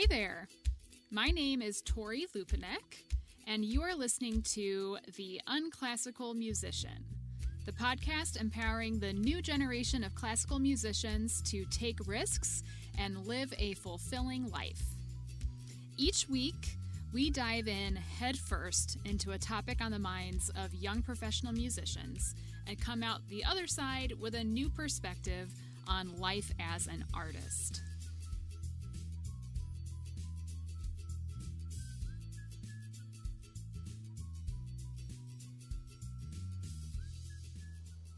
there! My name is Tori and you are listening to The Unclassical Musician, the podcast empowering the new generation of classical musicians to take risks and live a fulfilling life. Each week, we dive in headfirst into a topic on the minds of young professional musicians and come out the other side with a new perspective on life as an artist.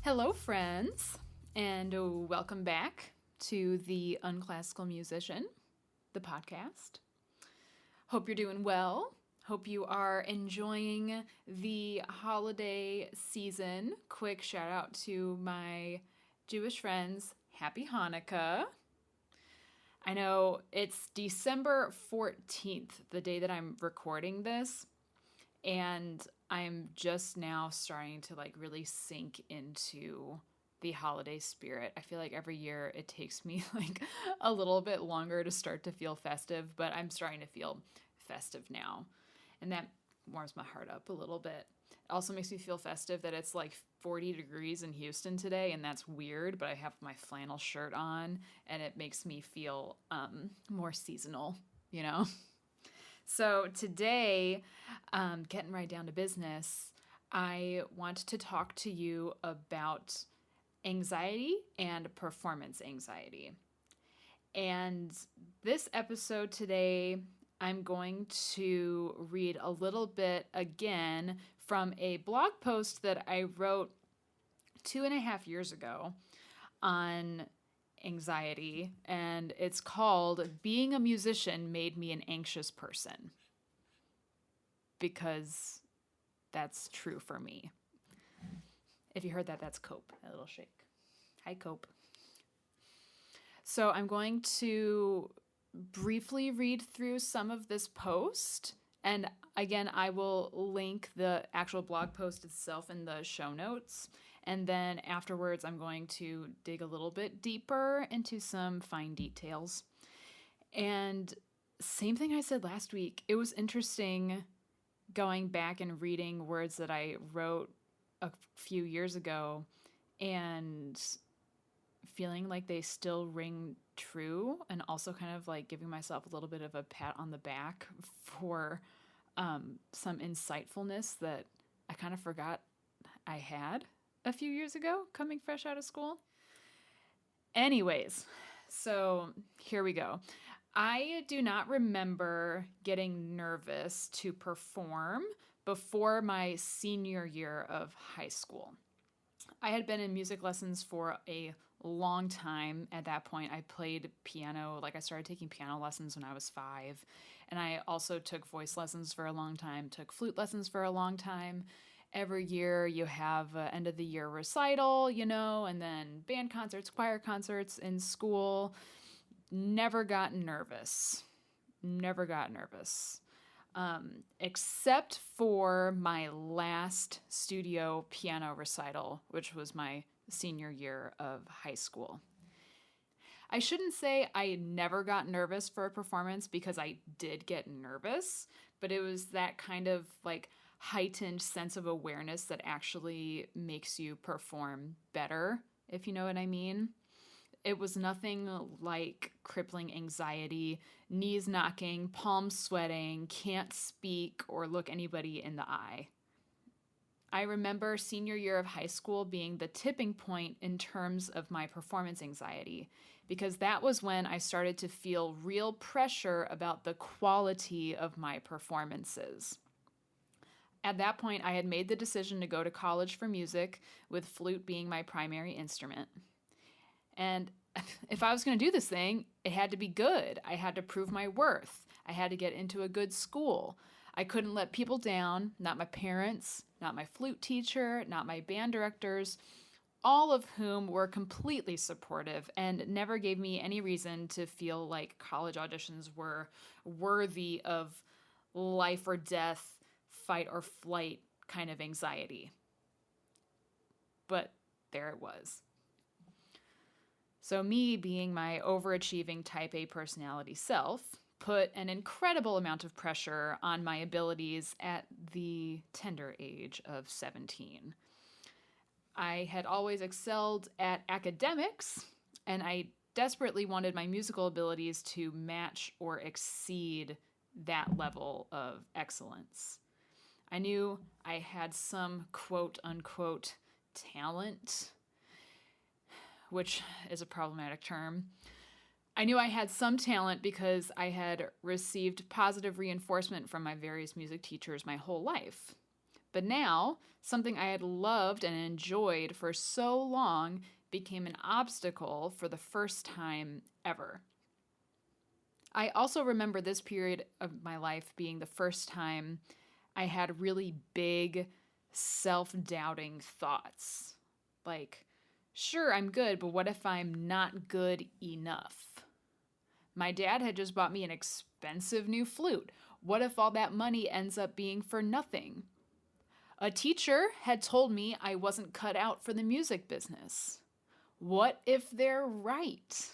Hello, friends, and welcome back to The Unclassical Musician, the podcast. Hope you're doing well. Hope you are enjoying the holiday season. Quick shout out to my Jewish friends. Happy Hanukkah. I know it's December 14th, the day that I'm recording this, and I'm just now starting to really sink into the holiday spirit. I feel like every year it takes me a little bit longer to start to feel festive, but I'm starting to feel festive now. And that warms my heart up a little bit. It also makes me feel festive that it's 40 degrees in Houston today, and that's weird, but I have my flannel shirt on, and it makes me feel more seasonal, you know? So today, getting right down to business, I want to talk to you about anxiety and performance anxiety. And this episode today, I'm going to read a little bit again from a blog post that I wrote 2.5 years ago on anxiety, and it's called "Being a Musician Made Me an Anxious Person," because that's true for me. If you heard that, that's Cope, a little shake. Hi, Cope. So I'm going to briefly read through some of this post, and again, I will link the actual blog post itself in the show notes. And then afterwards, I'm going to dig a little bit deeper into some fine details. And same thing I said last week. It was interesting going back and reading words that I wrote a few years ago and feeling like they still ring true, and also kind of giving myself a little bit of a pat on the back for some insightfulness that I kind of forgot I had a few years ago, coming fresh out of school. Anyways, so here we go. I do not remember getting nervous to perform before my senior year of high school. I had been in music lessons for a long time. At that point, I played piano. I started taking piano lessons when I was 5. And I also took voice lessons for a long time, took flute lessons for a long time. Every year you have an end of the year recital, and then band concerts, choir concerts in school. Never got nervous. Except for my last studio piano recital, which was my senior year of high school. I shouldn't say I never got nervous for a performance, because I did get nervous, but it was that kind of heightened sense of awareness that actually makes you perform better, if you know what I mean. It was nothing like crippling anxiety, knees knocking, palms sweating, can't speak or look anybody in the eye. I remember senior year of high school being the tipping point in terms of my performance anxiety, because that was when I started to feel real pressure about the quality of my performances. At that point, I had made the decision to go to college for music, with flute being my primary instrument. And if I was going to do this thing, it had to be good. I had to prove my worth. I had to get into a good school. I couldn't let people down, not my parents, not my flute teacher, not my band directors, all of whom were completely supportive and never gave me any reason to feel like college auditions were worthy of life or death, fight or flight kind of anxiety. But there it was. So me being my overachieving type A personality self, put an incredible amount of pressure on my abilities at the tender age of 17. I had always excelled at academics, and I desperately wanted my musical abilities to match or exceed that level of excellence. I knew I had some quote unquote talent, which is a problematic term. I knew I had some talent because I had received positive reinforcement from my various music teachers my whole life. But now, something I had loved and enjoyed for so long became an obstacle for the first time ever. I also remember this period of my life being the first time I had really big, self-doubting thoughts. Like, sure, I'm good, but what if I'm not good enough? My dad had just bought me an expensive new flute. What if all that money ends up being for nothing? A teacher had told me I wasn't cut out for the music business. What if they're right?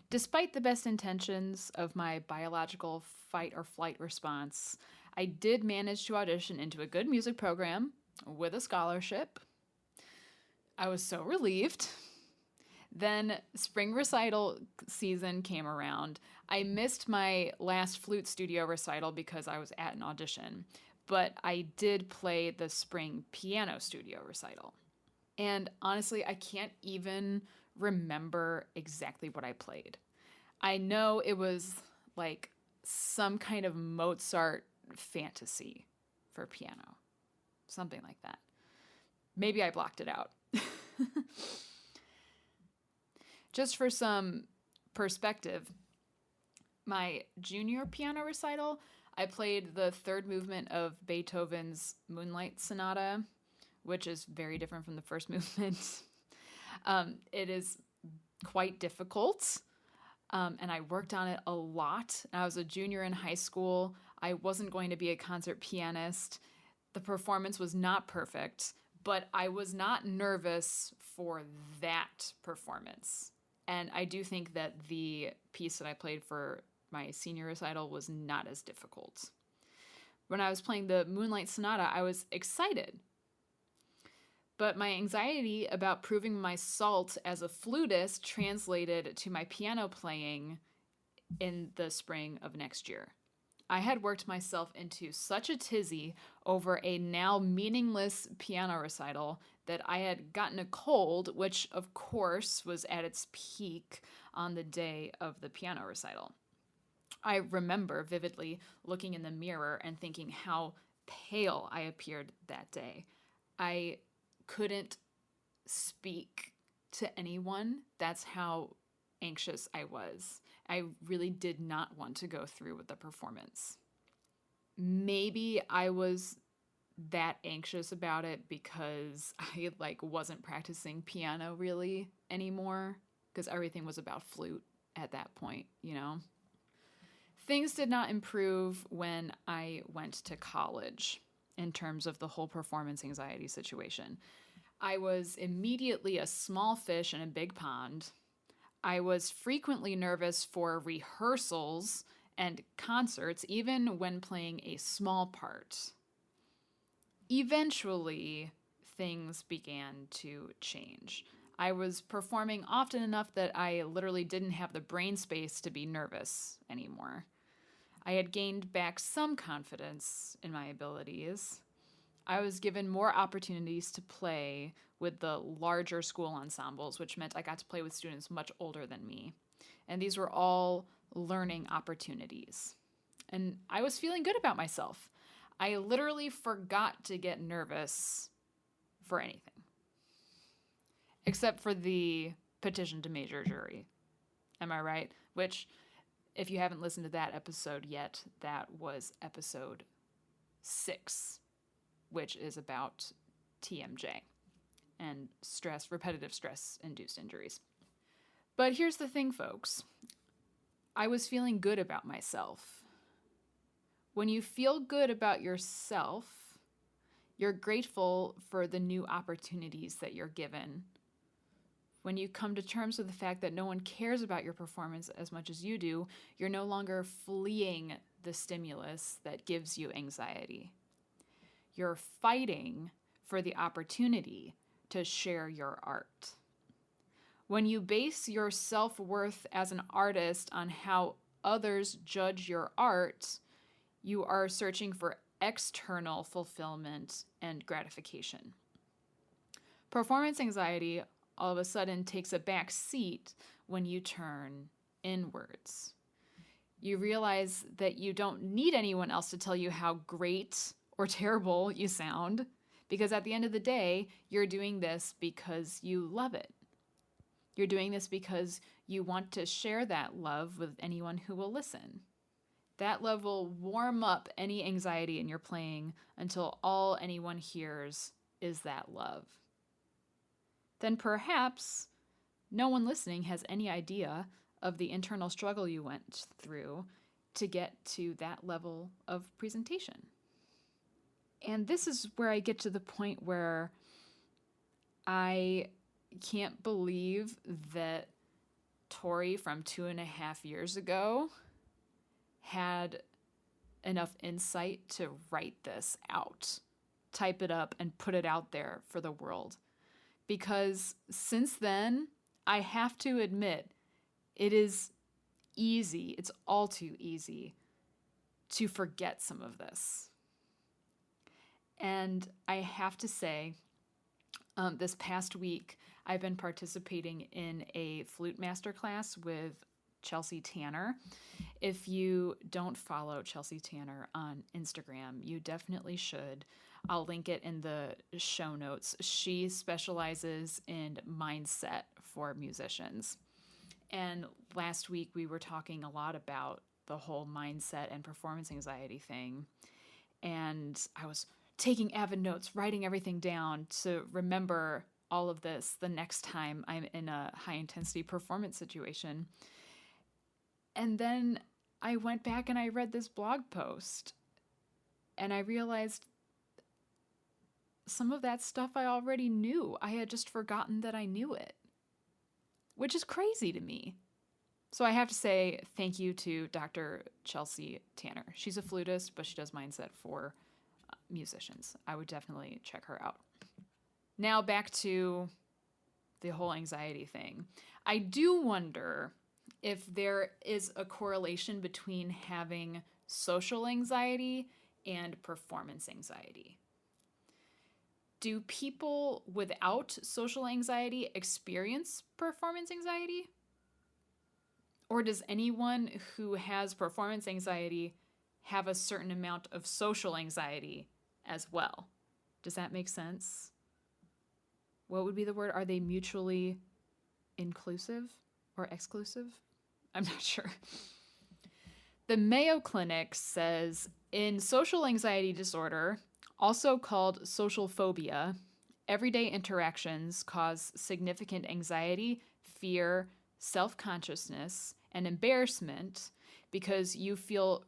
Despite the best intentions of my biological fight or flight response, I did manage to audition into a good music program with a scholarship. I was so relieved. Then spring recital season came around. I missed my last flute studio recital because I was at an audition, but I did play the spring piano studio recital. And honestly, I can't even remember exactly what I played. I know it was like some kind of Mozart fantasy for piano, something like that. Maybe I blocked it out. Just for some perspective, my junior piano recital, I played the third movement of Beethoven's Moonlight Sonata, which is very different from the first movement. It is quite difficult, and I worked on it a lot. I was a junior in high school. I wasn't going to be a concert pianist. The performance was not perfect, but I was not nervous for that performance. And I do think that the piece that I played for my senior recital was not as difficult. When I was playing the Moonlight Sonata, I was excited. But my anxiety about proving my salt as a flutist translated to my piano playing in the spring of next year. I had worked myself into such a tizzy over a now meaningless piano recital that I had gotten a cold, which of course was at its peak on the day of the piano recital. I remember vividly looking in the mirror and thinking how pale I appeared that day. I couldn't speak to anyone. That's how anxious I was. I really did not want to go through with the performance. Maybe I was that anxious about it because I wasn't practicing piano really anymore, because everything was about flute at that point, you know? Things did not improve when I went to college in terms of the whole performance anxiety situation. I was immediately a small fish in a big pond. I was frequently nervous for rehearsals and concerts, even when playing a small part. Eventually, things began to change. I was performing often enough that I literally didn't have the brain space to be nervous anymore. I had gained back some confidence in my abilities. I was given more opportunities to play with the larger school ensembles, which meant I got to play with students much older than me. And these were all learning opportunities. And I was feeling good about myself. I literally forgot to get nervous for anything, except for the petition to major jury. Am I right? Which, if you haven't listened to that episode yet, that was episode 6, which is about TMJ and repetitive stress-induced injuries. But here's the thing, folks. I was feeling good about myself. When you feel good about yourself, you're grateful for the new opportunities that you're given, when you come to terms with the fact that no one cares about your performance as much as you do, you're no longer fleeing the stimulus that gives you anxiety. You're fighting for the opportunity to share your art. When you base your self-worth as an artist on how others judge your art, you are searching for external fulfillment and gratification. Performance anxiety all of a sudden takes a back seat when you turn inwards. You realize that you don't need anyone else to tell you how great or terrible you sound, because at the end of the day, you're doing this because you love it. You're doing this because you want to share that love with anyone who will listen. That love will warm up any anxiety in your playing until all anyone hears is that love. Then perhaps no one listening has any idea of the internal struggle you went through to get to that level of presentation. And this is where I get to the point where I can't believe that Tori from 2.5 years ago had enough insight to write this out, type it up, and put it out there for the world. Because since then, I have to admit, it is easy, it's all too easy to forget some of this. And I have to say, this past week, I've been participating in a flute masterclass with Chelsea Tanner. If you don't follow Chelsea Tanner on Instagram, you definitely should. I'll link it in the show notes. She specializes in mindset for musicians. And last week we were talking a lot about the whole mindset and performance anxiety thing. And I was taking avid notes, writing everything down to remember all of this the next time I'm in a high intensity performance situation. And then I went back and I read this blog post and I realized some of that stuff I already knew. I had just forgotten that I knew it, which is crazy to me. So I have to say thank you to Dr. Chelsea Tanner. She's a flutist, but she does mindset for musicians. I would definitely check her out. Now back to the whole anxiety thing. I do wonder if there is a correlation between having social anxiety and performance anxiety. Do people without social anxiety experience performance anxiety? Or does anyone who has performance anxiety have a certain amount of social anxiety as well? Does that make sense? What would be the word? Are they mutually inclusive or exclusive? I'm not sure. The Mayo Clinic says in social anxiety disorder, also called social phobia, everyday interactions cause significant anxiety, fear, self-consciousness, and embarrassment because you fear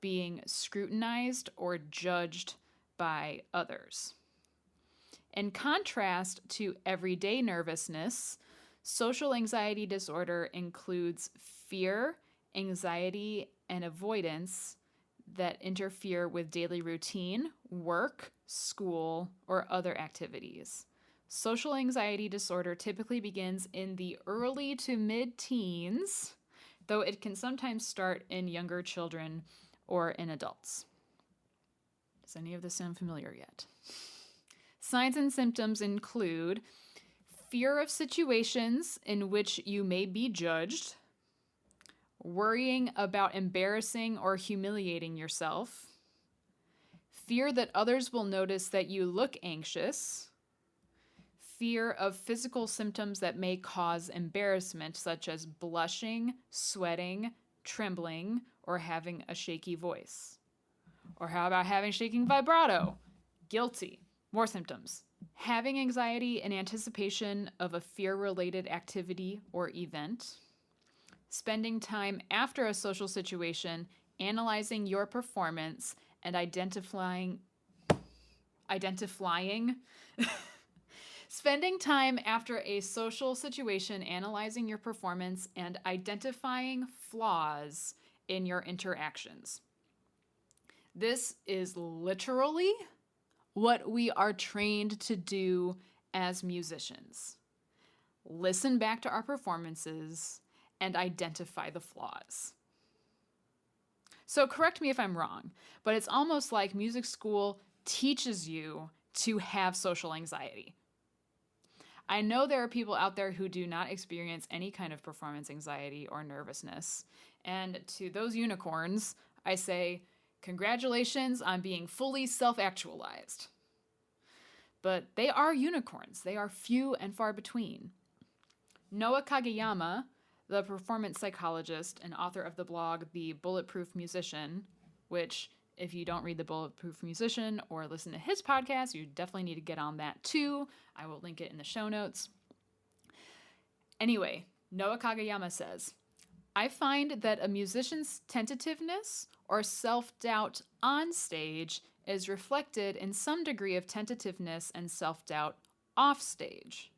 being scrutinized or judged by others. In contrast to everyday nervousness, social anxiety disorder includes fear, anxiety, and avoidance that interfere with daily routine, work, school, or other activities. Social anxiety disorder typically begins in the early to mid-teens, though it can sometimes start in younger children or in adults. Does any of this sound familiar yet? Signs and symptoms include fear of situations in which you may be judged, worrying about embarrassing or humiliating yourself, fear that others will notice that you look anxious, fear of physical symptoms that may cause embarrassment, such as blushing, sweating, trembling, or having a shaky voice. Or how about having shaking vibrato? Guilty. More symptoms. Having anxiety in anticipation of a fear-related activity or event. Spending time after a social situation, analyzing your performance, and identifying Spending time after a social situation analyzing your performance and identifying flaws in your interactions. This is literally what we are trained to do as musicians. Listen back to our performances and identify the flaws. So correct me if I'm wrong, but it's almost like music school teaches you to have social anxiety. I know there are people out there who do not experience any kind of performance anxiety or nervousness. And to those unicorns, I say, congratulations on being fully self-actualized. But they are unicorns. They are few and far between. Noah Kageyama, the performance psychologist and author of the blog The Bulletproof Musician, which if you don't read The Bulletproof Musician or listen to his podcast, you definitely need to get on that too. I will link it in the show notes. Anyway, Noah Kageyama says, I find that a musician's tentativeness or self-doubt on stage is reflected in some degree of tentativeness and self-doubt off stage.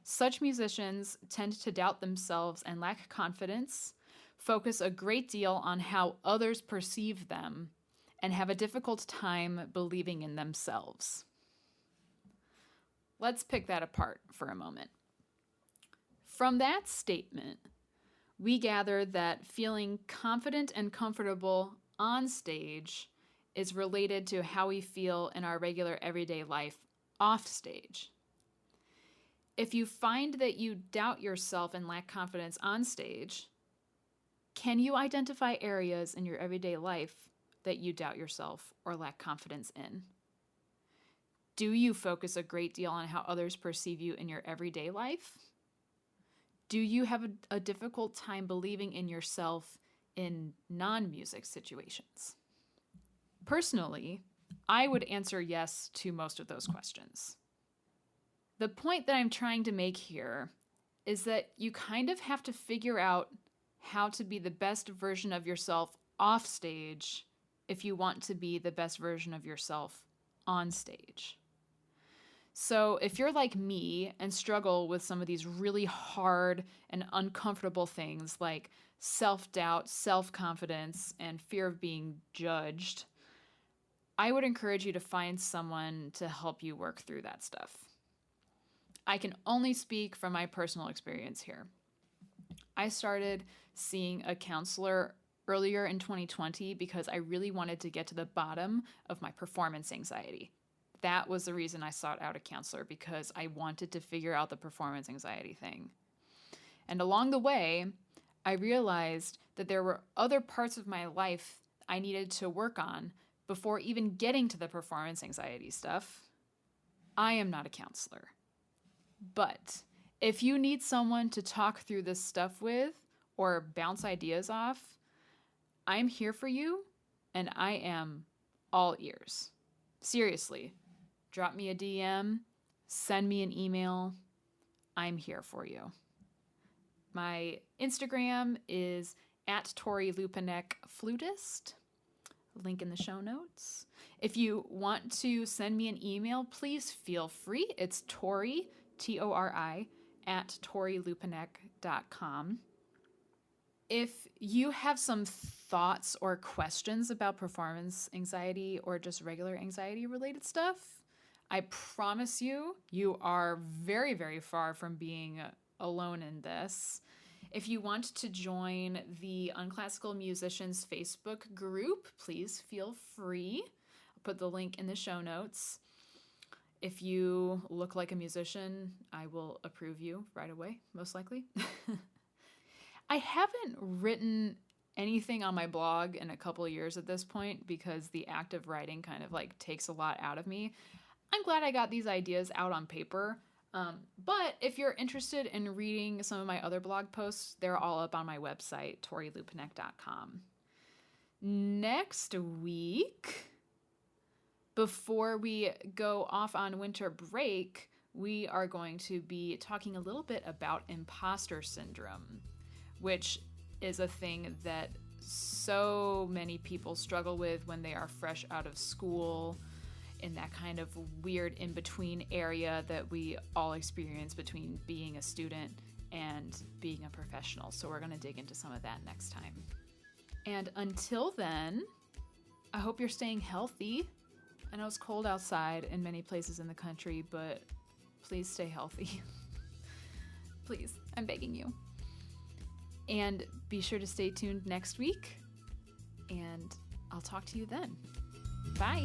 Such musicians tend to doubt themselves and lack confidence, focus a great deal on how others perceive them, and have a difficult time believing in themselves. Let's pick that apart for a moment. From that statement, we gather that feeling confident and comfortable on stage is related to how we feel in our regular everyday life off stage. If you find that you doubt yourself and lack confidence on stage, can you identify areas in your everyday life that you doubt yourself or lack confidence in? Do you focus a great deal on how others perceive you in your everyday life? Do you have a difficult time believing in yourself in non-music situations? Personally, I would answer yes to most of those questions. The point that I'm trying to make here is that you kind of have to figure out how to be the best version of yourself off stage if you want to be the best version of yourself on stage. So if you're like me and struggle with some of these really hard and uncomfortable things like self-doubt, self-confidence, and fear of being judged, I would encourage you to find someone to help you work through that stuff. I can only speak from my personal experience here. I started seeing a counselor earlier in 2020 because I really wanted to get to the bottom of my performance anxiety. That was the reason I sought out a counselor, because I wanted to figure out the performance anxiety thing. And along the way, I realized that there were other parts of my life I needed to work on before even getting to the performance anxiety stuff. I am not a counselor. But if you need someone to talk through this stuff with or bounce ideas off, I'm here for you, and I am all ears. Seriously, drop me a DM, send me an email. I'm here for you. My Instagram is @ToriLupanekFlutist. Link in the show notes. If you want to send me an email, please feel free. It's Tori, Tori, @ToriLupanek.com. If you have some thoughts or questions about performance anxiety or just regular anxiety related stuff, I promise you, you are very, very far from being alone in this. If you want to join the Unclassical Musicians Facebook group, please feel free. I'll put the link in the show notes. If you look like a musician, I will approve you right away, most likely. I haven't written anything on my blog in a couple of years at this point because the act of writing kind of like takes a lot out of me. I'm glad I got these ideas out on paper. But if you're interested in reading some of my other blog posts, they're all up on my website, ToriLupanek.com. Next week, before we go off on winter break, we are going to be talking a little bit about imposter syndrome, which is a thing that so many people struggle with when they are fresh out of school. in that kind of weird in-between area that we all experience between being a student and being a professional. So we're going to dig into some of that next time. And until then, I hope you're staying healthy. I know it's cold outside in many places in the country, but please stay healthy. Please, I'm begging you. And be sure to stay tuned next week, and I'll talk to you then. Bye.